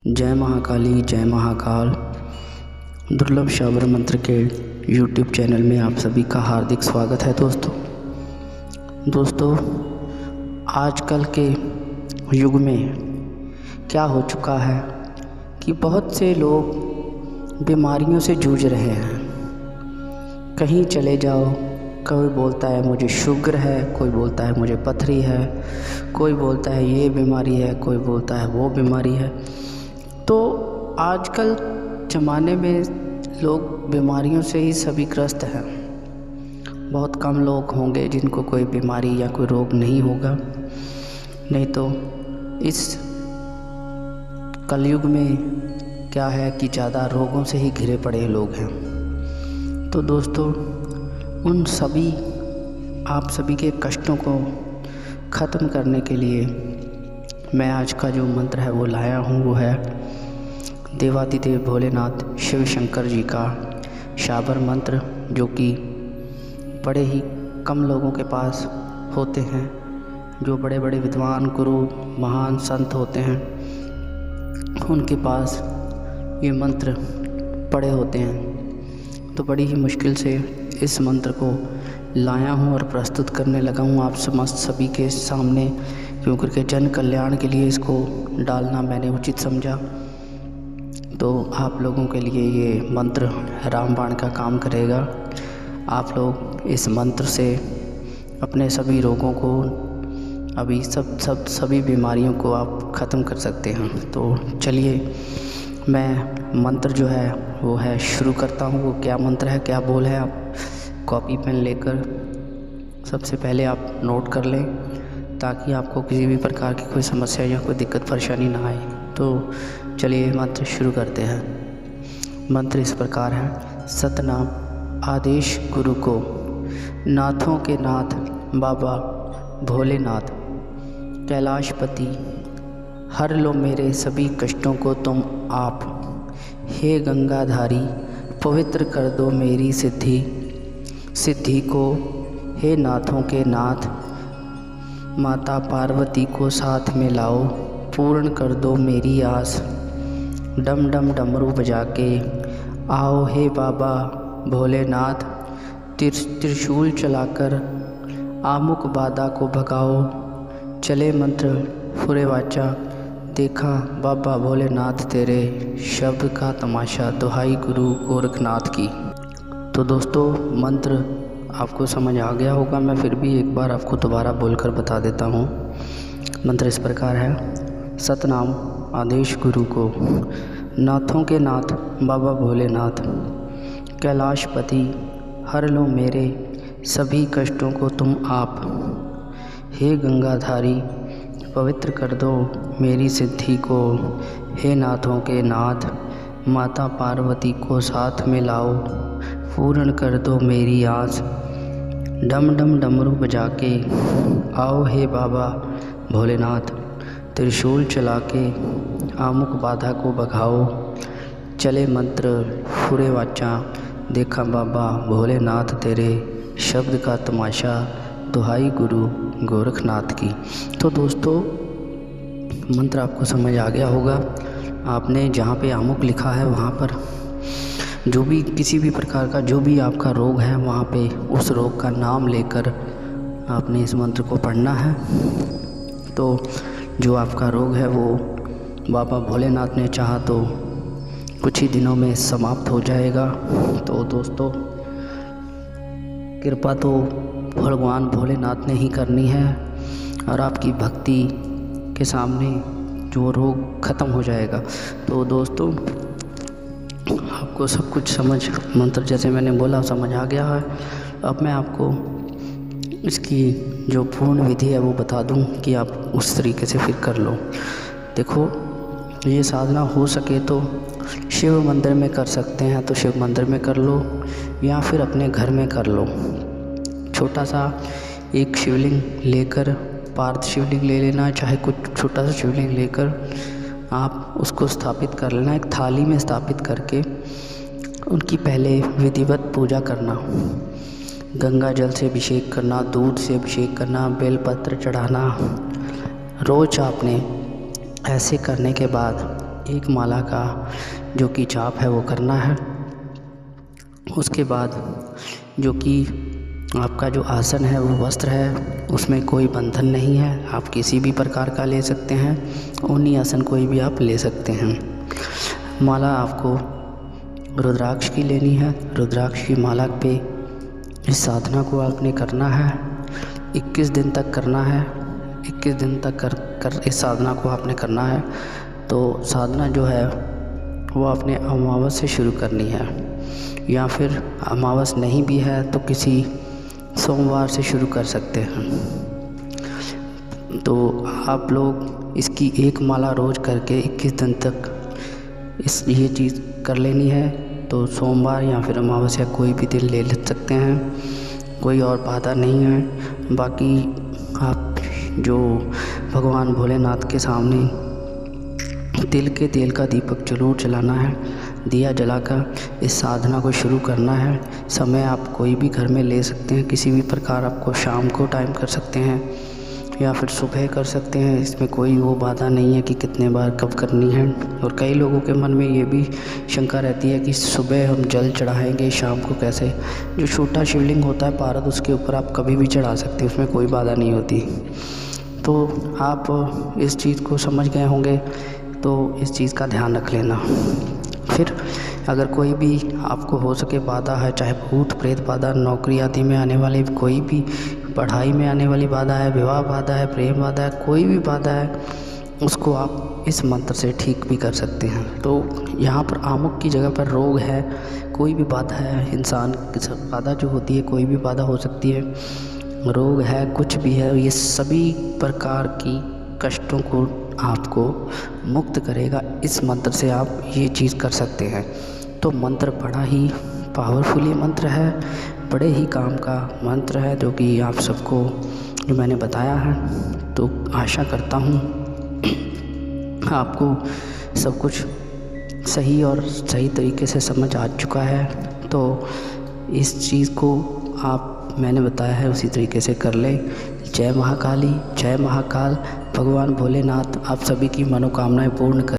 जय महाकाली जय महाकाल। दुर्लभ शाबर मंत्र के YouTube चैनल में आप सभी का हार्दिक स्वागत है। दोस्तों आजकल के युग में क्या हो चुका है कि बहुत से लोग बीमारियों से जूझ रहे हैं। कहीं चले जाओ, कोई बोलता है मुझे शुगर है, कोई बोलता है मुझे पथरी है, कोई बोलता है ये बीमारी है, कोई बोलता है वो बीमारी है। तो आजकल ज़माने में लोग बीमारियों से ही सभी ग्रस्त हैं। बहुत कम लोग होंगे जिनको कोई बीमारी या कोई रोग नहीं होगा, नहीं तो इस कलयुग में क्या है कि ज़्यादा रोगों से ही घिरे पड़े लोग हैं। तो दोस्तों उन सभी आप सभी के कष्टों को ख़त्म करने के लिए मैं आज का जो मंत्र है वो लाया हूँ। वो है देवादिदेव भोलेनाथ शिव शंकर जी का शाबर मंत्र, जो कि बड़े ही कम लोगों के पास होते हैं। जो बड़े बड़े विद्वान गुरु महान संत होते हैं उनके पास ये मंत्र पड़े होते हैं। तो बड़ी ही मुश्किल से इस मंत्र को लाया हूँ और प्रस्तुत करने लगा हूँ आप समस्त सभी के सामने, क्योंकि जन कल्याण के लिए इसको डालना मैंने उचित समझा। तो आप लोगों के लिए ये मंत्र रामबाण का काम करेगा। आप लोग इस मंत्र से अपने सभी रोगों को, अभी सभी बीमारियों को आप ख़त्म कर सकते हैं। तो चलिए मैं मंत्र जो है वो है शुरू करता हूँ। वो क्या मंत्र है, क्या बोल है, आप कॉपी पेन लेकर सबसे पहले आप नोट कर लें, ताकि आपको किसी भी प्रकार की कोई समस्या या कोई दिक्कत परेशानी ना आए। तो चलिए मंत्र शुरू करते हैं। मंत्र इस प्रकार है। सतनाम आदेश गुरु को, नाथों के नाथ बाबा भोलेनाथ, कैलाशपति हर लो मेरे सभी कष्टों को तुम आप। हे गंगाधारी पवित्र कर दो मेरी सिद्धि को। हे नाथों के नाथ माता पार्वती को साथ में लाओ, पूर्ण कर दो मेरी आस। डम डम डमरू बजा के आओ हे बाबा भोलेनाथ, त्रिशूल चलाकर आमुक बाधा को भगाओ। चले मंत्र फुरे वाचा, देखा बाबा भोलेनाथ तेरे शब्द का तमाशा। दुहाई गुरु गोरखनाथ की। तो दोस्तों मंत्र आपको समझ आ गया होगा, मैं फिर भी एक बार आपको दोबारा बोलकर बता देता हूँ। मंत्र इस प्रकार है। सतनाम आदेश गुरु को, नाथों के नाथ बाबा भोलेनाथ, कैलाशपति हर लो मेरे सभी कष्टों को तुम आप। हे गंगाधारी पवित्र कर दो मेरी सिद्धि को। हे नाथों के नाथ माता पार्वती को साथ में लाओ, पूर्ण कर दो मेरी आस। डम डम डमरू बजा के आओ हे बाबा भोलेनाथ, त्रिशूल चला के आमुक बाधा को भगाओ। चले मंत्र फुरे वाचा, देखा बाबा भोलेनाथ तेरे शब्द का तमाशा। दुहाई गुरु गोरखनाथ की। तो दोस्तों मंत्र आपको समझ आ गया होगा। आपने जहाँ पे आमुक लिखा है वहाँ पर जो भी किसी भी प्रकार का जो भी आपका रोग है, वहाँ पे उस रोग का नाम लेकर आपने इस मंत्र को पढ़ना है। तो जो आपका रोग है वो बाबा भोलेनाथ ने चाहा तो कुछ ही दिनों में समाप्त हो जाएगा। तो दोस्तों कृपा तो भगवान भोलेनाथ ने ही करनी है, और आपकी भक्ति के सामने जो रोग ख़त्म हो जाएगा। तो दोस्तों आपको सब कुछ समझ, मंत्र जैसे मैंने बोला समझ आ गया है। अब मैं आपको इसकी जो पूर्ण विधि है वो बता दूं कि आप उस तरीके से फिर कर लो। देखो ये साधना हो सके तो शिव मंदिर में कर सकते हैं तो शिव मंदिर में कर लो, या फिर अपने घर में कर लो। छोटा सा एक शिवलिंग लेकर, पार्थ शिवलिंग ले लेना, चाहे कुछ छोटा सा शिवलिंग लेकर आप उसको स्थापित कर लेना। एक थाली में स्थापित करके उनकी पहले विधिवत पूजा करना, गंगा जल से अभिषेक करना, दूध से अभिषेक करना, बेलपत्र चढ़ाना। रोज़ आपने ऐसे करने के बाद एक माला का जो कि जाप है वो करना है। उसके बाद जो कि आपका जो आसन है वो वस्त्र है, उसमें कोई बंधन नहीं है, आप किसी भी प्रकार का ले सकते हैं। ऊनी आसन कोई भी आप ले सकते हैं। माला आपको रुद्राक्ष की लेनी है। रुद्राक्ष की माला पे इस साधना को आपने करना है, 21 दिन तक करना है। 21 दिन तक कर इस साधना को आपने करना है। तो साधना जो है वो आपने अमावस से शुरू करनी है, या फिर अमावस नहीं भी है तो किसी सोमवार से शुरू कर सकते हैं। तो आप लोग इसकी एक माला रोज़ करके 21 दिन तक ये चीज़ कर लेनी है। तो सोमवार या फिर अमावस्या कोई भी दिन ले सकते हैं, कोई और बाधा नहीं है। बाकी आप जो भगवान भोलेनाथ के सामने तेल का दीपक जरूर जलाना है। दिया जलाकर इस साधना को शुरू करना है। समय आप कोई भी घर में ले सकते हैं, किसी भी प्रकार आपको शाम को टाइम कर सकते हैं या फिर सुबह कर सकते हैं। इसमें कोई वो बाधा नहीं है कि कितने बार कब करनी है। और कई लोगों के मन में ये भी शंका रहती है कि सुबह हम जल चढ़ाएंगे, शाम को कैसे। जो छोटा शिवलिंग होता है पारद, उसके ऊपर आप कभी भी चढ़ा सकते हैं, उसमें कोई बाधा नहीं होती। तो आप इस चीज़ को समझ गए होंगे, तो इस चीज़ का ध्यान रख लेना। फिर अगर कोई भी आपको हो सके बाधा है, चाहे भूत प्रेत बाधा, नौकरी आदि में आने वाली कोई भी, पढ़ाई में आने वाली बाधा है, विवाह बाधा है, प्रेम बाधा है, कोई भी बाधा है, उसको आप इस मंत्र से ठीक भी कर सकते हैं। तो यहाँ पर आमुख की जगह पर रोग है, कोई भी बाधा है, इंसान बाधा जो होती है कोई भी बाधा हो सकती है, रोग है, कुछ भी है, ये सभी प्रकार की कष्टों को आपको मुक्त करेगा। इस मंत्र से आप ये चीज़ कर सकते हैं। तो मंत्र बड़ा ही पावरफुल मंत्र है, बड़े ही काम का मंत्र है, जो कि आप सबको जो मैंने बताया है। तो आशा करता हूँ आपको सब कुछ सही और सही तरीके से समझ आ चुका है। तो इस चीज़ को आप मैंने बताया है उसी तरीके से कर लें। जय महाकाली, जय महाकाल। भगवान भोलेनाथ आप सभी की मनोकामनाएं पूर्ण कर